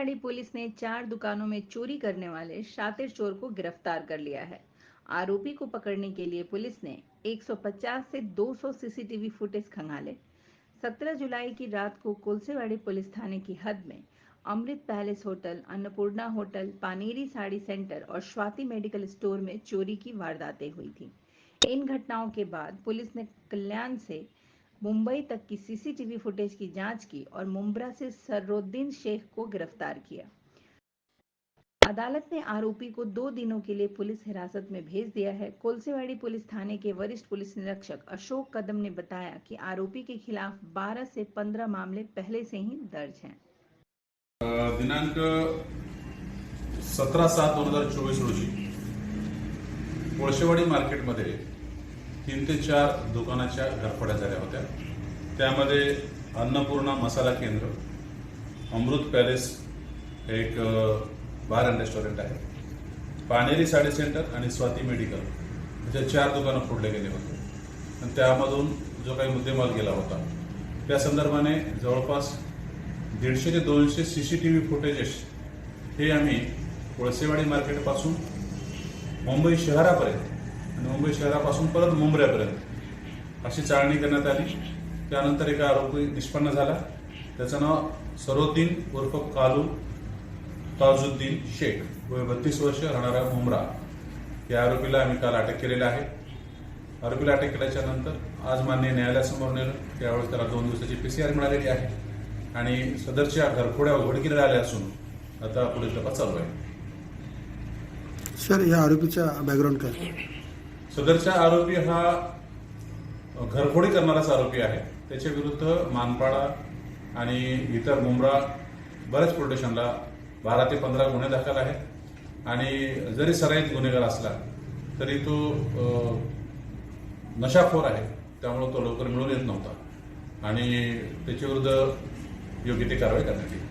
कोल्सेवाड़ी police ने 4 दुकानों में चोरी करने वाले शातिर चोर को गिरफ्तार कर लिया है। आरोपी को पकड़ने के लिए पुलिस ने 150 से 200 सीसीटीवी फुटेज खंगाले। 17 जुलाई की रात को कोल्सेवाड़ी पुलिस थाने की हद में Amrit palace hotel, Annapurna hotel, Paneri sari centre और स्वाति मेडिकल स्टोर में चोरी की वारदातें हुई थी। इन घटनाओं के बाद पुलिस ने कल्याण से मुंबई तक की सीसीटीवी फुटेज की जांच की और मुंब्रा से सरोद्दीन शेख को गिरफ्तार किया। अदालत ने आरोपी को 2 दिनों के लिए पुलिस हिरासत में भेज दिया है। कोल्सेवाड़ी पुलिस थाने के वरिष्ठ पुलिस निरीक्षक अशोक कदम ने बताया कि आरोपी के खिलाफ 12 से 15 मामले पहले से ही दर्ज हैं। दिनांक 17/7/2024 रोजी कोळशेवाडी मार्केटमध्ये 3 ते 4 दुकानाच्या घरफोड्या झाल्या होत्या। त्यामध्ये अन्नपूर्णा मसाला केंद्र, अमृत पॅलेस एक बार अँड रेस्टॉरंट आहे, पानेरी साडी सेंटर आणि स्वाती मेडिकल अशा 4 दुकानं फोडले गेले होते आणि त्यामधून जो काही मुद्देमाल गेला होता त्या संदर्भाने जवळपास 150 ते 200 सीसीटीव्ही फुटेजेस हे आम्ही कोळसेवाडी मार्केटपासून मुंबई शहरापर्यंत आणि मुंबई शहरापासून परत मुंब्र्यापर्यंत अशी चाळणी करण्यात आली। त्यानंतर एका आरोपी निष्पन्न झाला, त्याचं नाव सरोद्दीन उर्फ कालू ताजुद्दीन शेख, वय 32 वर्ष, राहणारा मुंब्रा। या आरोपीला आम्ही काल अटक केलेला आहे। आरोपीला अटक केल्याच्या नंतर आज मान्य न्यायालयासमोर नेलं, त्यावेळेस त्याला 2 दिवसाची PCR मिळालेली आहे आणि सदरच्या घरफोड्या उघडकीला आल्या असून आता पुढील तपास चालू आहे। सर, या आरोपीचा बॅकग्राऊंड काय? सदरचा आरोपी हा घरफोडी करणाराच आरोपी आहे। त्याच्या विरुद्ध मानपाडा आणि इतर मुंब्रा बऱ्याच पोलीस स्टेशनला 12 ते 15 गुन्हे दाखल आहेत आणि जरी सराईत गुन्हेगार असला तरी तो नशाखोर आहे, त्यामुळे तो लवकर मिळून येत नव्हता आणि त्याच्या विरुद्ध योग्य ती कारवाई करण्यात येईल।